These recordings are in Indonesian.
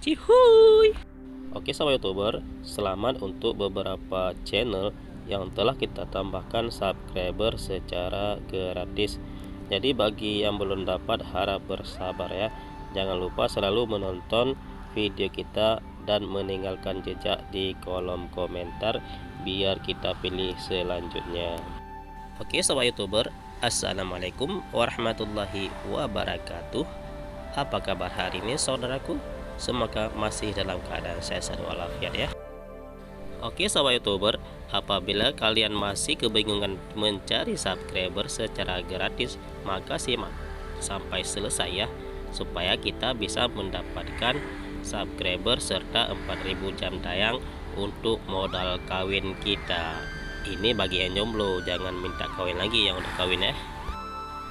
Cihuy. Oke sahabat youtuber, selamat untuk beberapa channel yang telah kita tambahkan subscriber secara gratis. Jadi bagi yang belum dapat, harap bersabar ya. Jangan lupa selalu menonton video kita dan meninggalkan jejak di kolom komentar biar kita pilih selanjutnya. Oke sahabat youtuber, assalamualaikum warahmatullahi wabarakatuh. Apa kabar hari ini saudaraku? Semoga masih dalam keadaan sehat walafiat ya. Oke sahabat youtuber, apabila kalian masih kebingungan mencari subscriber secara gratis, maka simak sampai selesai ya, supaya kita bisa mendapatkan subscriber serta 4000 jam tayang untuk modal kawin kita. Ini bagi yang jomblo, jangan minta kawin lagi yang udah kawin ya.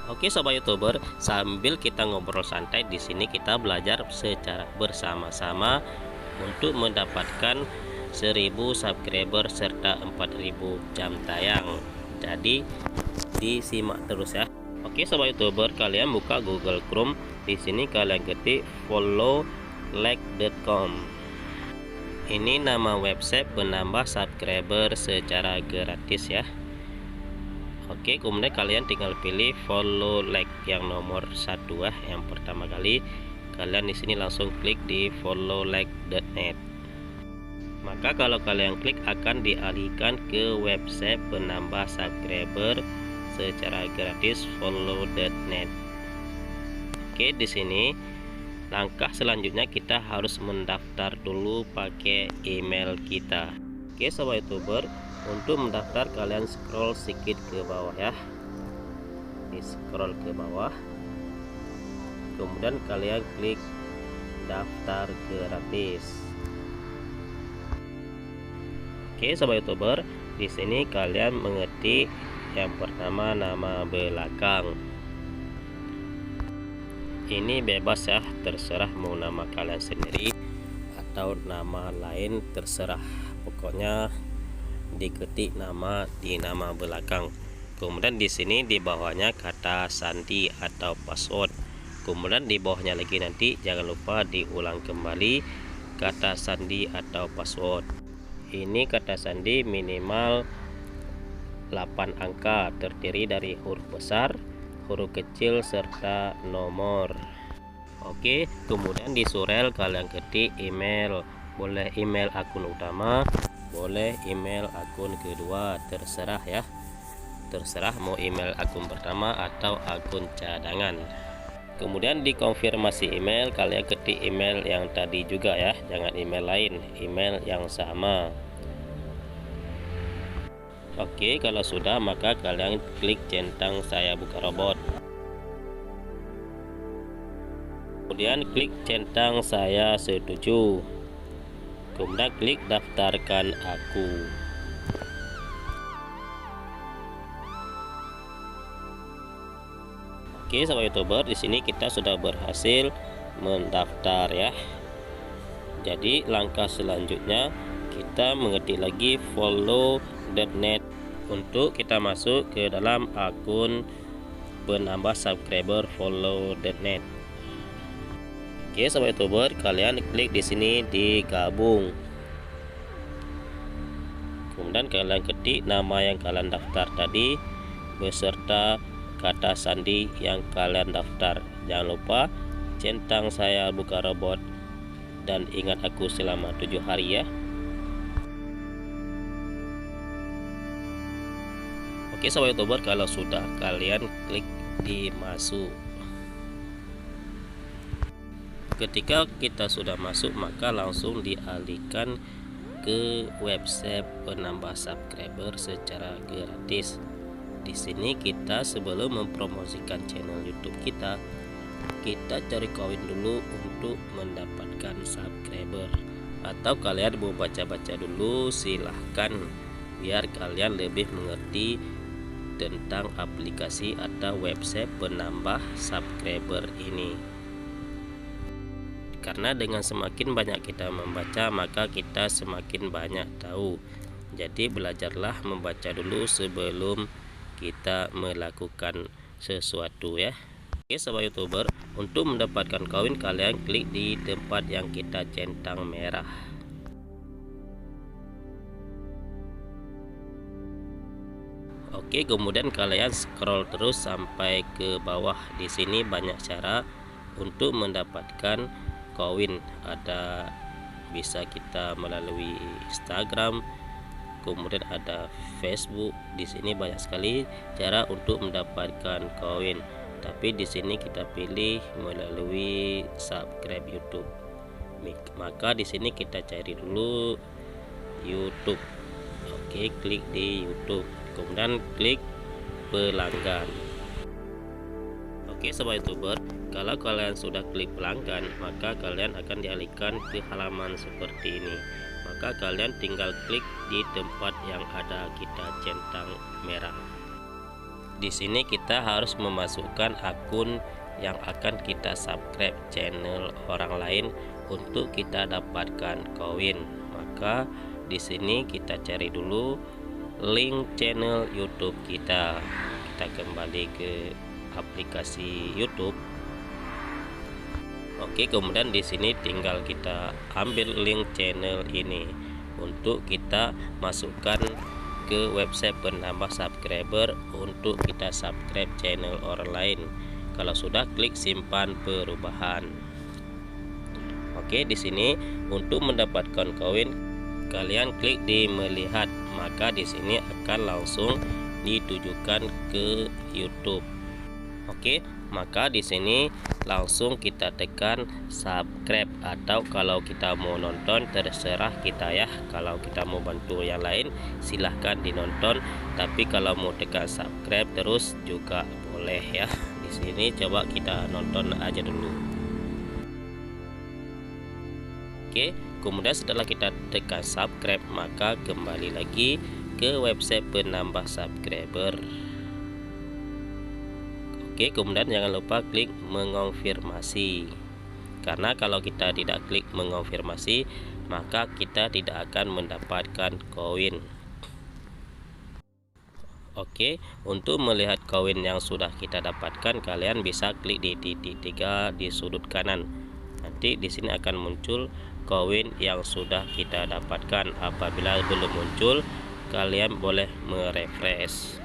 Oke sahabat youtuber, sambil kita ngobrol santai di sini kita belajar secara bersama-sama untuk mendapatkan 1000 subscriber serta 4000 jam tayang. Jadi disimak terus ya. Oke sahabat youtuber, kalian buka Google Chrome, di sini kalian ketik followlike.com. Ini nama website penambah subscriber secara gratis ya. Oke, kemudian kalian tinggal pilih follow like yang nomor 1 ya. Yang pertama kali kalian di sini langsung klik di followlike.net. Maka kalau kalian klik akan dialihkan ke website penambah subscriber secara gratis follow.net. Oke, di sini langkah selanjutnya kita harus mendaftar dulu pakai email kita. Oke sahabat youtuber, untuk mendaftar kalian scroll sedikit ke bawah ya. Di scroll ke bawah, kemudian kalian klik daftar gratis. Oke sahabat youtuber, di sini kalian mengetik yang pertama nama belakang. Ini bebas ya, terserah mau nama kalian sendiri atau nama lain, terserah, pokoknya diketik nama di nama belakang. Kemudian di sini di bawahnya kata sandi atau password. Kemudian di bawahnya lagi nanti jangan lupa diulang kembali kata sandi atau password. Ini kata sandi minimal 8 angka, terdiri dari huruf besar, huruf kecil serta nomor. Oke, kemudian di surel kalian ketik email. Boleh email akun utama, boleh email akun kedua, terserah ya. Terserah mau email akun pertama atau akun cadangan. Kemudian di konfirmasi email kalian ketik email yang tadi juga ya, jangan email lain, email yang sama. Oke, kalau sudah maka kalian klik centang saya buka robot. Kemudian klik centang saya setuju. Kemudian klik daftarkan aku. Oke sahabat youtuber, di sini kita sudah berhasil mendaftar ya. Jadi langkah selanjutnya kita mengetik lagi follow.net untuk kita masuk ke dalam akun penambah subscriber follow.net. Oke sahabat youtuber, kalian klik di sini di gabung. Kemudian kalian ketik nama yang kalian daftar tadi beserta kata sandi yang kalian daftar. Jangan lupa centang saya buka robot dan ingat aku selama 7 hari ya. Oke sahabat youtuber, kalau sudah kalian klik di masuk. Ketika kita sudah masuk maka langsung dialihkan ke website penambah subscriber secara gratis. Di sini kita sebelum mempromosikan channel YouTube kita cari koin dulu untuk mendapatkan subscriber. Atau kalian mau baca-baca dulu silahkan, biar kalian lebih mengerti tentang aplikasi atau website penambah subscriber ini. Karena dengan semakin banyak kita membaca maka kita semakin banyak tahu. Jadi belajarlah membaca dulu sebelum kita melakukan sesuatu ya. Oke sobat youtuber, untuk mendapatkan koin kalian klik di tempat yang kita centang merah. Oke, kemudian kalian scroll terus sampai ke bawah. Di sini banyak cara untuk mendapatkan koin. Ada bisa kita melalui Instagram, kemudian ada Facebook. Di sini banyak sekali cara untuk mendapatkan koin. Tapi di sini kita pilih melalui subscribe YouTube. Maka di sini kita cari dulu YouTube. Oke, klik di YouTube. Kemudian klik pelanggan. Oke sobat youtuber, kalau kalian sudah klik pelanggan, maka kalian akan dialihkan ke halaman seperti ini. Maka kalian tinggal klik di tempat yang ada kita centang merah. Di sini kita harus memasukkan akun yang akan kita subscribe channel orang lain untuk kita dapatkan koin. Maka di sini kita cari dulu link channel YouTube kita. Kita kembali ke aplikasi YouTube. Oke, kemudian di sini tinggal kita ambil link channel ini untuk kita masukkan ke website penambah subscriber untuk kita subscribe channel orang lain. Kalau sudah, klik simpan perubahan. Oke, di sini untuk mendapatkan koin kalian klik di melihat, maka di sini akan langsung ditujukan ke YouTube. Oke, maka di sini langsung kita tekan subscribe, atau kalau kita mau nonton terserah kita ya. Kalau kita mau bantu yang lain silahkan dinonton, tapi kalau mau tekan subscribe terus juga boleh ya. Di sini coba kita nonton aja dulu. Oke, kemudian setelah kita tekan subscribe, maka kembali lagi ke website penambah subscriber. Oke, kemudian jangan lupa klik mengonfirmasi, karena kalau kita tidak klik mengonfirmasi maka kita tidak akan mendapatkan koin. Oke, untuk melihat koin yang sudah kita dapatkan, kalian bisa klik di titik 3 di sudut kanan. Nanti di sini akan muncul koin yang sudah kita dapatkan. Apabila belum muncul, kalian boleh merefresh.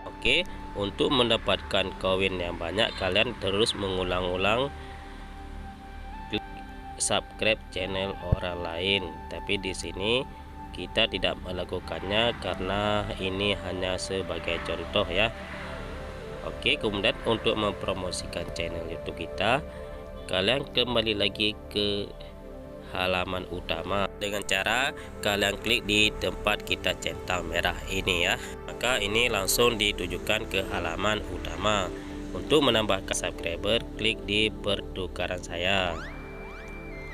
Oke, untuk mendapatkan koin yang banyak, kalian terus mengulang-ulang klik subscribe channel orang lain. Tapi di sini kita tidak melakukannya karena ini hanya sebagai contoh ya. Oke, kemudian untuk mempromosikan channel YouTube kita, kalian kembali lagi ke halaman utama dengan cara kalian klik di tempat kita centang merah ini ya. Maka ini langsung ditujukan ke halaman utama. Untuk menambahkan subscriber, klik di pertukaran saya,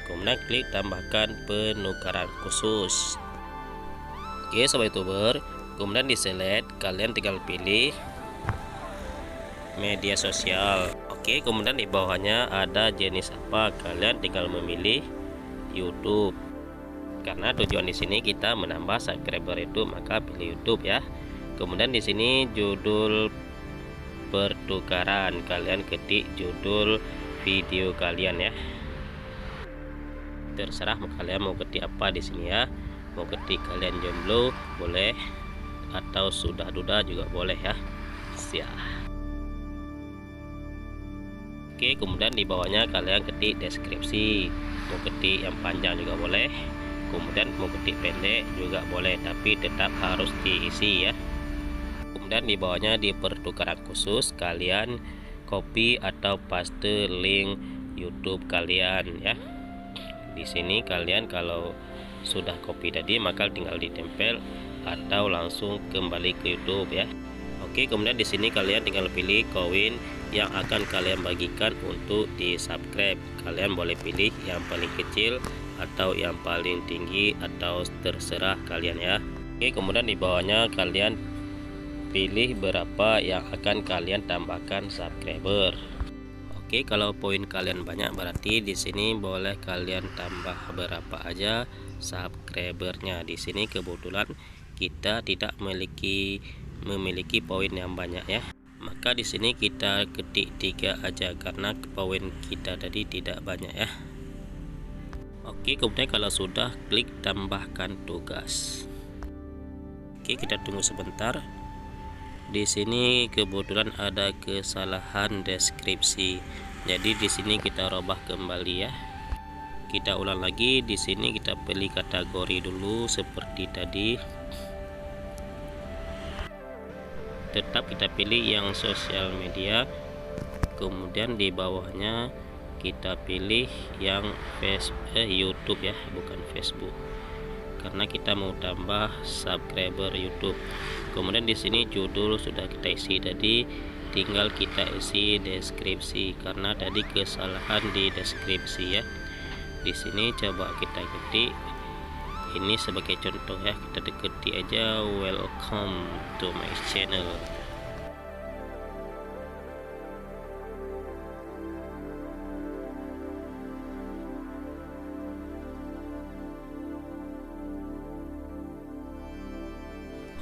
kemudian klik tambahkan penukaran khusus. Oke sobat youtuber, kemudian di select kalian tinggal pilih media sosial. Oke, kemudian di bawahnya ada jenis apa, kalian tinggal memilih YouTube. Karena tujuan di sini kita menambah subscriber itu, maka pilih YouTube ya. Kemudian di sini judul pertukaran, kalian ketik judul video kalian ya. Terserah kalian mau ketik apa di sini ya. Mau ketik kalian jomblo boleh, atau sudah duda juga boleh ya. Siap. Oke, kemudian di bawahnya kalian ketik deskripsi. Mau ketik yang panjang juga boleh, kemudian mau ketik pendek juga boleh, tapi tetap harus diisi ya. Kemudian di bawahnya di pertukaran khusus, kalian copy atau paste link YouTube kalian ya. Di sini kalian kalau sudah copy tadi, maka tinggal ditempel atau langsung kembali ke YouTube ya. Oke, kemudian di sini kalian tinggal pilih koin yang akan kalian bagikan untuk di subscribe. Kalian boleh pilih yang paling kecil atau yang paling tinggi, atau terserah kalian ya. Oke, kemudian di bawahnya kalian pilih berapa yang akan kalian tambahkan subscriber. Oke, kalau poin kalian banyak berarti di sini boleh kalian tambah berapa aja subscribernya. Di sini kebetulan kita tidak memiliki poin yang banyak ya, maka Maka di sini kita ketik 3 aja karena poin kita tadi tidak banyak ya. Oke, kemudian kalau sudah, klik tambahkan tugas. Oke, kita tunggu sebentar. Di sini kebetulan ada kesalahan deskripsi. Jadi di sini kita robah kembali ya. Kita ulang lagi. Di sini kita pilih kategori dulu seperti tadi. Tetap kita pilih yang sosial media. Kemudian di bawahnya kita pilih yang YouTube ya, bukan Facebook. Karena kita mau tambah subscriber YouTube. Kemudian di sini judul sudah kita isi tadi, tinggal kita isi deskripsi karena tadi kesalahan di deskripsi ya. Di sini coba kita ketik, ini sebagai contoh ya, kita ketik aja welcome to my channel.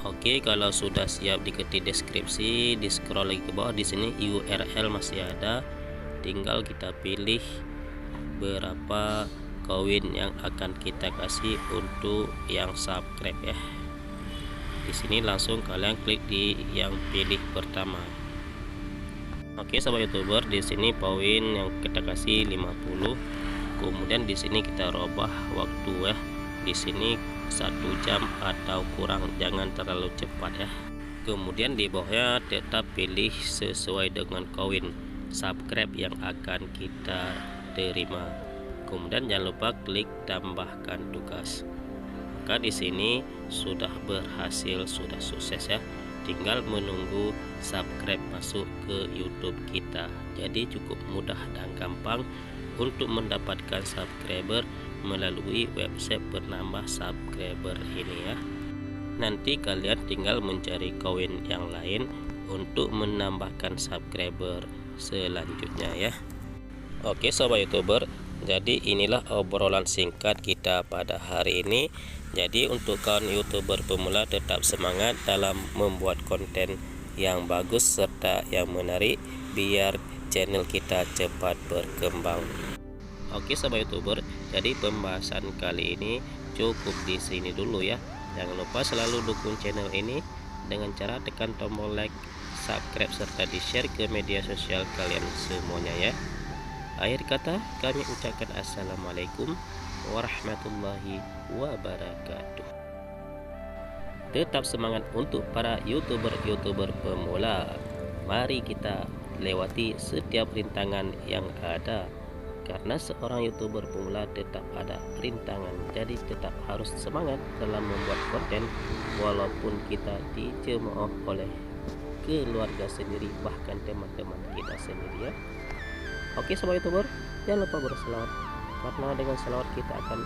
Oke, kalau sudah siap diketik deskripsi, di scroll lagi ke bawah. Di sini URL masih ada, tinggal kita pilih berapa koin yang akan kita kasih untuk yang subscribe ya. Di sini langsung kalian klik di yang pilih pertama. Oke, sahabat YouTuber, di sini poin yang kita kasih 50. Kemudian di sini kita robah waktu ya. Di sini 1 jam atau kurang, jangan terlalu cepat ya. Kemudian di bawahnya tetap pilih sesuai dengan koin subscribe yang akan kita terima. Kemudian jangan lupa klik tambahkan tugas. Maka di sini sudah berhasil, sudah sukses ya. Tinggal menunggu subscribe masuk ke YouTube kita. Jadi cukup mudah dan gampang untuk mendapatkan subscriber melalui website bernama subscriber ini ya. Nanti kalian tinggal mencari koin yang lain untuk menambahkan subscriber selanjutnya ya. Oke sobat YouTuber, jadi inilah obrolan singkat kita pada hari ini. Jadi untuk kawan YouTuber pemula tetap semangat dalam membuat konten yang bagus serta yang menarik biar channel kita cepat berkembang. Oke sahabat YouTuber, jadi pembahasan kali ini cukup di sini dulu ya. Jangan lupa selalu dukung channel ini dengan cara tekan tombol like, subscribe serta di-share ke media sosial kalian semuanya ya. Akhir kata kami ucapkan assalamualaikum warahmatullahi wabarakatuh. Tetap semangat untuk para YouTuber pemula. Mari kita lewati setiap rintangan yang ada. Karena seorang YouTuber pemula tetap ada rintangan, jadi tetap harus semangat dalam membuat konten walaupun kita dicemooh oleh keluarga sendiri, bahkan teman-teman kita sendiri ya. Oke sobat YouTuber, jangan lupa berselawat karena dengan selawat kita akan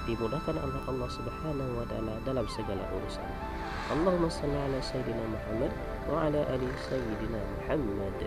dimudahkan oleh Allah Subhanahu wa taala dalam segala urusan. Allahumma shalli ala sayyidina Muhammad wa ala ali sayyidina Muhammad.